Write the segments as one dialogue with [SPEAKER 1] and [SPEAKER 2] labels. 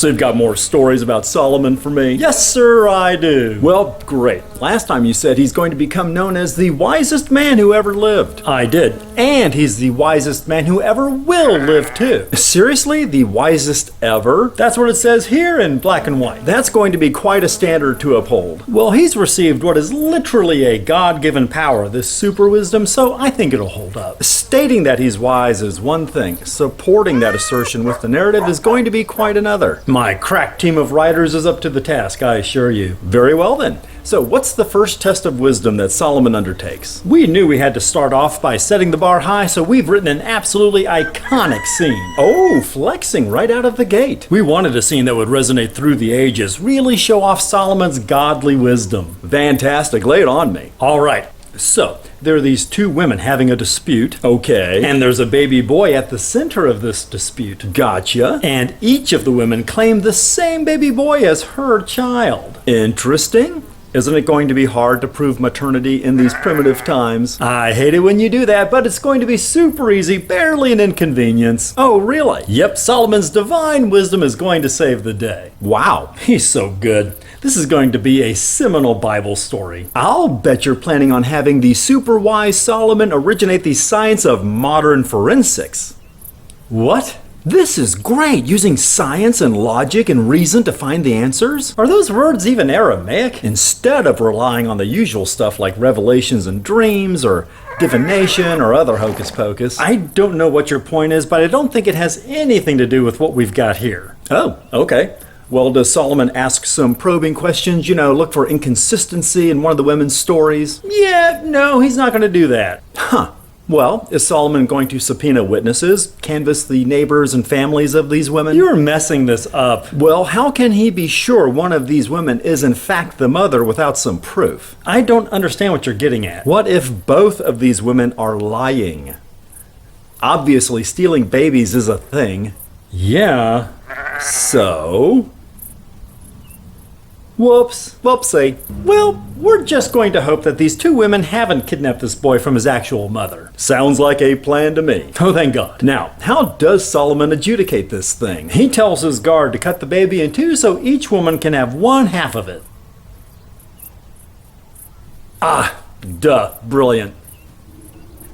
[SPEAKER 1] So you've got more stories about Solomon for me? Yes, sir, I do. Well, great. Last time you said he's going to become known as the wisest man who ever lived. I did. And he's the wisest man who ever will live too. Seriously? The wisest ever? That's what it says here in black and white. That's going to be quite a standard to uphold. Well, he's received what is literally a God-given power, this super wisdom, so I think it'll hold up. Stating that he's wise is one thing. Supporting that assertion with the narrative is going to be quite another. My crack team of writers is up to the task, I assure you. Very well then. So what's the first test of wisdom that Solomon undertakes? We knew we had to start off by setting the bar high, so we've written an absolutely iconic scene. Oh, flexing right out of the gate. We wanted a scene that would resonate through the ages, really show off Solomon's godly wisdom. Fantastic, lay it on me. All right, so there are these two women having a dispute. Okay. And there's a baby boy at the center of this dispute. Gotcha. And each of the women claim the same baby boy as her child. Interesting. Isn't it going to be hard to prove maternity in these primitive times? I hate it when you do that, but it's going to be super easy, barely an inconvenience. Oh, really? Yep, Solomon's divine wisdom is going to save the day. Wow, he's so good. This is going to be a seminal Bible story. I'll bet you're planning on having the super wise Solomon originate the science of modern forensics. What? This is great, using science and logic and reason to find the answers. Are those words even Aramaic? Instead of relying on the usual stuff like revelations and dreams or divination or other hocus pocus. I don't know what your point is, but I don't think it has anything to do with what we've got here. Oh, okay. Well, does Solomon ask some probing questions, look for inconsistency in one of the women's stories? Yeah, no, he's not going to do that. Huh. Well, is Solomon going to subpoena witnesses, canvass the neighbors and families of these women? You're messing this up. Well, how can he be sure one of these women is in fact the mother without some proof? I don't understand what you're getting at. What if both of these women are lying? Obviously, stealing babies is a thing. Yeah. So? Whoops. Whoopsie. Well, we're just going to hope that these two women haven't kidnapped this boy from his actual mother. Sounds like a plan to me. Oh, thank God. Now, how does Solomon adjudicate this thing? He tells his guard to cut the baby in two so each woman can have one half of it. Ah, duh. Brilliant.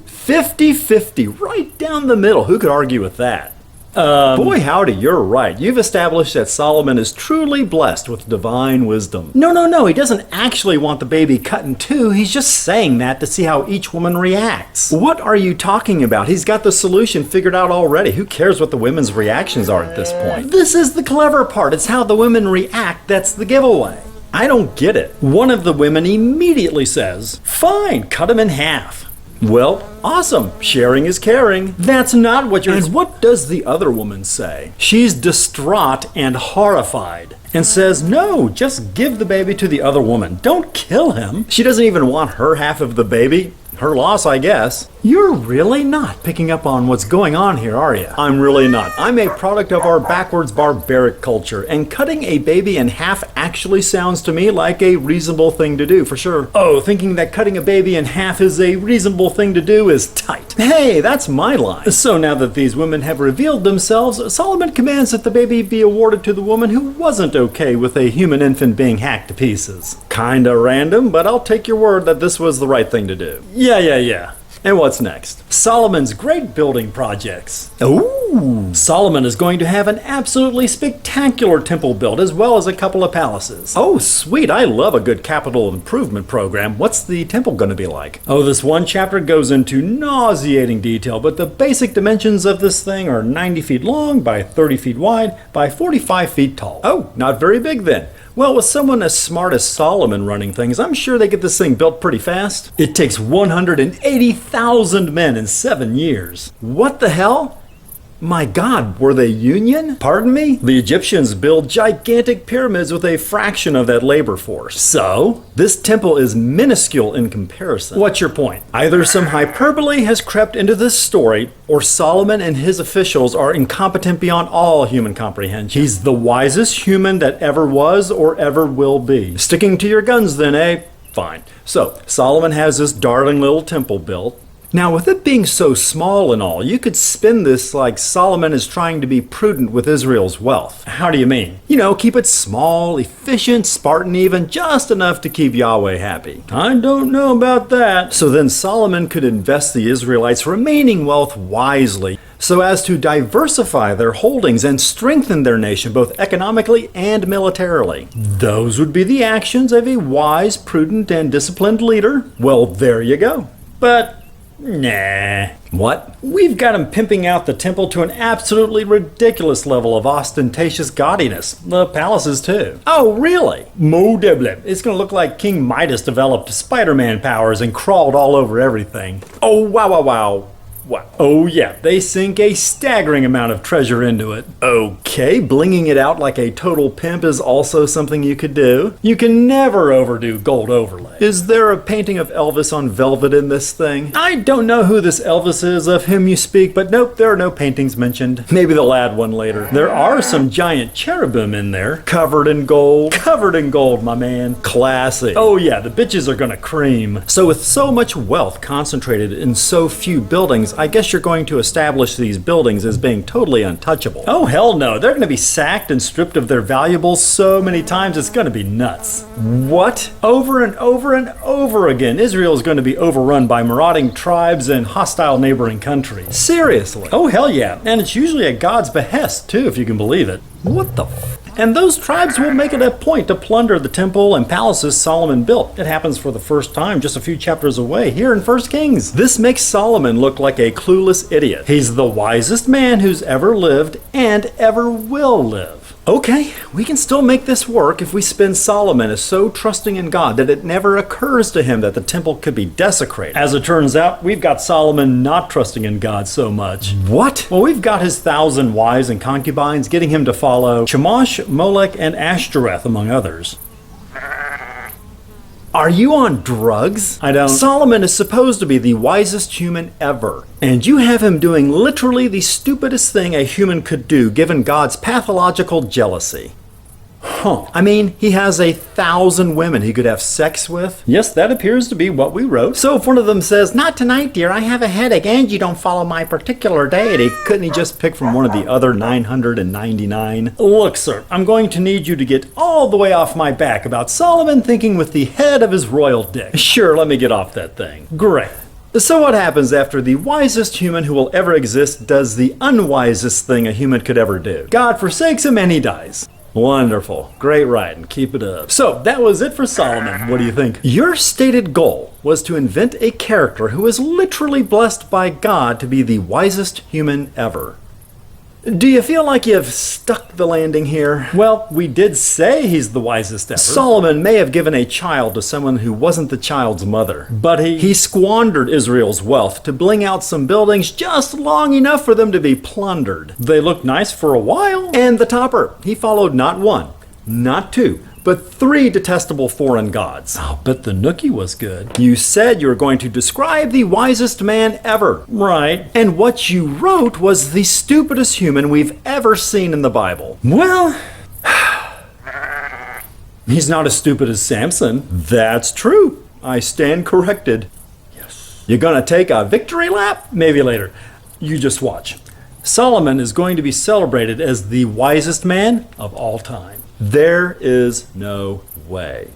[SPEAKER 1] 50-50, right down the middle. Who could argue with that? Boy howdy, you're right. You've established that Solomon is truly blessed with divine wisdom. No, he doesn't actually want the baby cut in two. He's just saying that to see how each woman reacts. What are you talking about? He's got the solution figured out already. Who cares what the women's reactions are at this point? This is the clever part. It's how the women react that's the giveaway. I don't get it. One of the women immediately says, "Fine, cut him in half." Well, awesome. Sharing is caring. That's not what you're... And what does the other woman say? She's distraught and horrified and says, no, just give the baby to the other woman. Don't kill him. She doesn't even want her half of the baby. Her loss, I guess. You're really not picking up on what's going on here, are you? I'm really not. I'm a product of our backwards barbaric culture, and cutting a baby in half actually sounds to me like a reasonable thing to do, for sure. Oh, thinking that cutting a baby in half is a reasonable thing to do is tight. Hey, that's my line. So now that these women have revealed themselves, Solomon commands that the baby be awarded to the woman who wasn't okay with a human infant being hacked to pieces. Kinda random, but I'll take your word that this was the right thing to do. Yeah. And what's next? Solomon's great building projects. Ooh! Solomon is going to have an absolutely spectacular temple built, as well as a couple of palaces. Oh, sweet. I love a good capital improvement program. What's the temple going to be like? Oh, this one chapter goes into nauseating detail, but the basic dimensions of this thing are 90 feet long by 30 feet wide by 45 feet tall. Oh, not very big then. Well, with someone as smart as Solomon running things, I'm sure they get this thing built pretty fast. It takes 180,000 men in 7 years. What the hell? My God, were they Union? Pardon me? The Egyptians build gigantic pyramids with a fraction of that labor force. So, this temple is minuscule in comparison. What's your point? Either some hyperbole has crept into this story, or Solomon and his officials are incompetent beyond all human comprehension. He's the wisest human that ever was or ever will be. Sticking to your guns then, eh? Fine. So, Solomon has this darling little temple built. Now, with it being so small and all, you could spin this like Solomon is trying to be prudent with Israel's wealth. How do you mean? You know, keep it small, efficient, Spartan even, just enough to keep Yahweh happy. I don't know about that. So then Solomon could invest the Israelites' remaining wealth wisely, so as to diversify their holdings and strengthen their nation both economically and militarily. Those would be the actions of a wise, prudent, and disciplined leader. Well, there you go. But nah. What? We've got him pimping out the temple to an absolutely ridiculous level of ostentatious gaudiness. The palaces too. Oh, really? Mo deble. It's gonna look like King Midas developed Spider-Man powers and crawled all over everything. Oh, wow, wow, wow. Wow. Oh yeah, they sink a staggering amount of treasure into it. Okay, blinging it out like a total pimp is also something you could do. You can never overdo gold overlay. Is there a painting of Elvis on velvet in this thing? I don't know who this Elvis is of whom you speak, but nope, there are no paintings mentioned. Maybe they'll add one later. There are some giant cherubim in there, covered in gold. Covered in gold, my man. Classy. Oh yeah, the bitches are gonna cream. So with so much wealth concentrated in so few buildings, I guess you're going to establish these buildings as being totally untouchable. Oh hell no, they're going to be sacked and stripped of their valuables so many times it's going to be nuts. What? Over and over and over again, Israel is going to be overrun by marauding tribes and hostile neighboring countries. Seriously? Oh hell yeah, and it's usually at God's behest too, if you can believe it. What the And those tribes will make it a point to plunder the temple and palaces Solomon built. It happens for the first time just a few chapters away here in 1 Kings. This makes Solomon look like a clueless idiot. He's the wisest man who's ever lived and ever will live. Okay, we can still make this work if we spin Solomon as so trusting in God that it never occurs to him that the temple could be desecrated. As it turns out, we've got Solomon not trusting in God so much. What? Well, we've got his 1,000 wives and concubines getting him to follow Chemosh, Molech, and Ashtoreth, among others. Are you on drugs? I don't. Solomon is supposed to be the wisest human ever. And you have him doing literally the stupidest thing a human could do given God's pathological jealousy. Huh. I mean, he has 1,000 women he could have sex with. Yes, that appears to be what we wrote. So if one of them says, "Not tonight, dear, I have a headache and you don't follow my particular deity," couldn't he just pick from one of the other 999? Look, sir, I'm going to need you to get all the way off my back about Solomon thinking with the head of his royal dick. Sure, let me get off that thing. Great. So what happens after the wisest human who will ever exist does the unwisest thing a human could ever do? God forsakes him and he dies. Wonderful. Great writing. Keep it up. So that was it for Solomon. What do you think? Your stated goal was to invent a character who is literally blessed by God to be the wisest human ever. Do you feel like you've stuck the landing here? Well, we did say he's the wisest ever. Solomon may have given a child to someone who wasn't the child's mother, but he squandered Israel's wealth to bling out some buildings just long enough for them to be plundered. They looked nice for a while. And the topper, he followed not one, not two, but 3 detestable foreign gods. Oh, but the nookie was good. You said you were going to describe the wisest man ever. Right. And what you wrote was the stupidest human we've ever seen in the Bible. Well, he's not as stupid as Samson. That's true. I stand corrected. Yes. You're gonna take a victory lap? Maybe later. You just watch. Solomon is going to be celebrated as the wisest man of all time. There is no way.